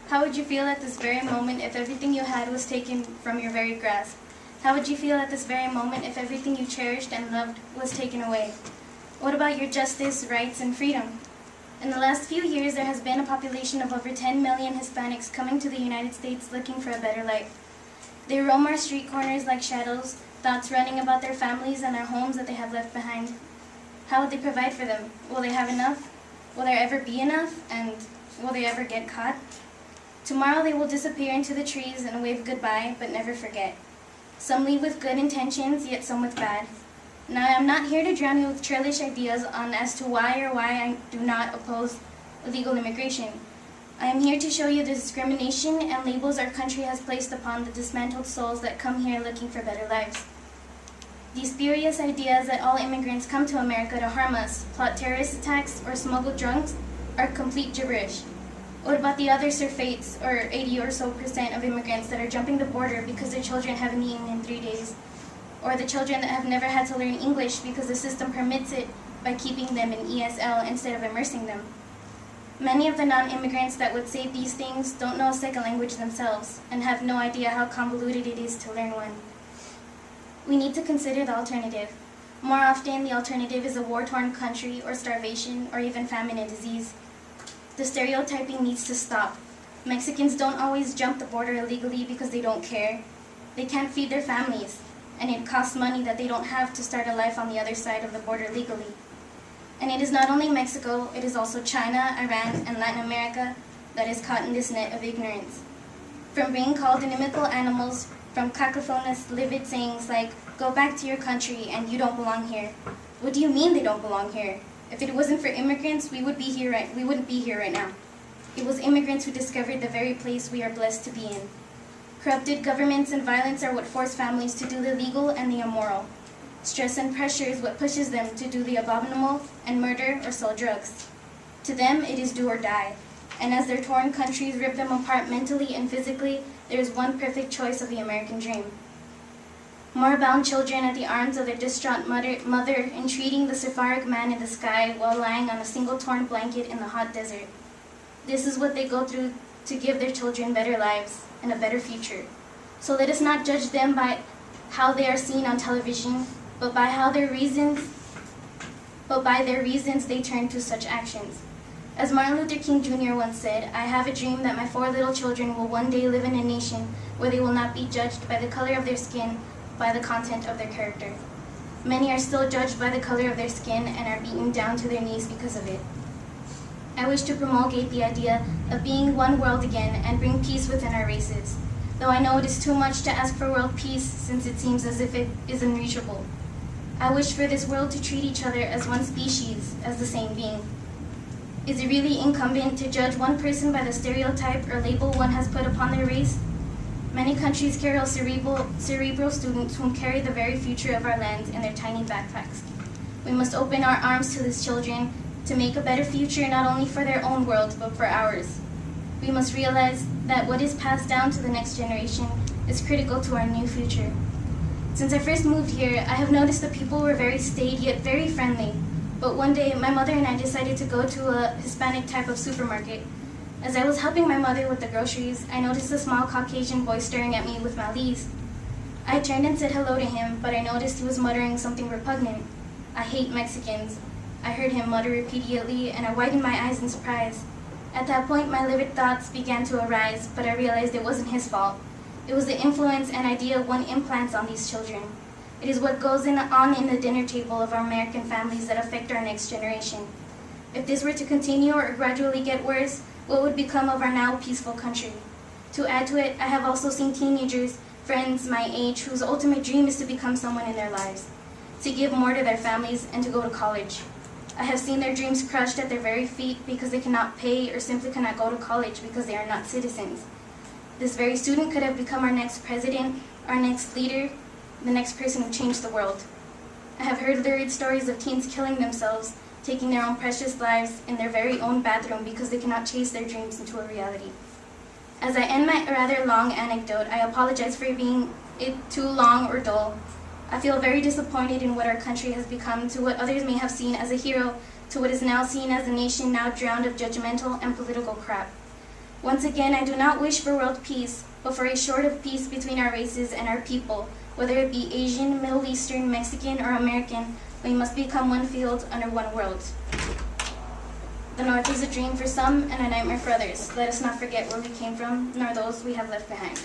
How would you feel at this very moment if everything you had was taken from your very grasp? How would you feel at this very moment if everything you cherished and loved was taken away? What about your justice, rights, and freedom? In the last few years, there has been a population of over 10 million Hispanics coming to the United States looking for a better life. They roam our street corners like shadows, thoughts running about their families and their homes that they have left behind. How would they provide for them? Will they have enough? Will there ever be enough? And will they ever get caught? Tomorrow they will disappear into the trees and wave goodbye, but never forget. Some leave with good intentions, yet some with bad. Now I am not here to drown you with churlish ideas on as to why I do not oppose illegal immigration. I am here to show you the discrimination and labels our country has placed upon the dismantled souls that come here looking for better lives. These spurious ideas that all immigrants come to America to harm us, plot terrorist attacks, or smuggle drugs are complete gibberish. What about the other surfeits, or 80 or so % of immigrants that are jumping the border because their children haven't eaten in 3 days? Or the children that have never had to learn English because the system permits it by keeping them in ESL instead of immersing them? Many of the non-immigrants that would say these things don't know a second language themselves and have no idea how convoluted it is to learn one. We need to consider the alternative. More often, the alternative is a war-torn country or starvation or even famine and disease. The stereotyping needs to stop. Mexicans don't always jump the border illegally because they don't care. They can't feed their families, and it costs money that they don't have to start a life on the other side of the border legally. And it is not only Mexico, it is also China, Iran, and Latin America that is caught in this net of ignorance. From being called inimical animals, from cacophonous, livid sayings like, "Go back to your country and you don't belong here." What do you mean they don't belong here? If it wasn't for immigrants, we wouldn't be here right now. It was immigrants who discovered the very place we are blessed to be in. Corrupted governments and violence are what force families to do the illegal and the immoral. Stress and pressure is what pushes them to do the abominable and murder or sell drugs. To them, it is do or die. And as their torn countries rip them apart mentally and physically, there is one perfect choice of the American dream. More bound children at the arms of their distraught mother entreating the seraphic man in the sky while lying on a single torn blanket in the hot desert. This is what they go through to give their children better lives and a better future. So let us not judge them by how they are seen on television, but by their reasons they turn to such actions. As Martin Luther King Jr. once said, "I have a dream that my 4 little children will one day live in a nation where they will not be judged by the color of their skin, by the content of their character." Many are still judged by the color of their skin and are beaten down to their knees because of it. I wish to promulgate the idea of being one world again and bring peace within our races, though I know it is too much to ask for world peace since it seems as if it is unreachable. I wish for this world to treat each other as one species, as the same being. Is it really incumbent to judge one person by the stereotype or label one has put upon their race? Many countries carry cerebral students who carry the very future of our land in their tiny backpacks. We must open our arms to these children to make a better future not only for their own world, but for ours. We must realize that what is passed down to the next generation is critical to our new future. Since I first moved here, I have noticed that people were very staid yet very friendly. But one day, my mother and I decided to go to a Hispanic type of supermarket. As I was helping my mother with the groceries, I noticed a small Caucasian boy staring at me with malice. I turned and said hello to him, but I noticed he was muttering something repugnant. "I hate Mexicans," I heard him mutter repeatedly, and I widened my eyes in surprise. At that point, my livid thoughts began to arise, but I realized it wasn't his fault. It was the influence and idea one implants on these children. It is what goes on in the dinner table of our American families that affect our next generation. If this were to continue or gradually get worse, what would become of our now peaceful country? To add to it, I have also seen teenagers, friends my age, whose ultimate dream is to become someone in their lives, to give more to their families, and to go to college. I have seen their dreams crushed at their very feet because they cannot pay or simply cannot go to college because they are not citizens. This very student could have become our next president, our next leader, the next person who changed the world. I have heard lurid stories of teens killing themselves, taking their own precious lives in their very own bathroom because they cannot chase their dreams into a reality. As I end my rather long anecdote, I apologize for being it too long or dull. I feel very disappointed in what our country has become, to what others may have seen as a hero, to what is now seen as a nation now drowned of judgmental and political crap. Once again, I do not wish for world peace, but for a sort of peace between our races and our people. Whether it be Asian, Middle Eastern, Mexican, or American, we must become one field under one world. The North is a dream for some and a nightmare for others. Let us not forget where we came from, nor those we have left behind.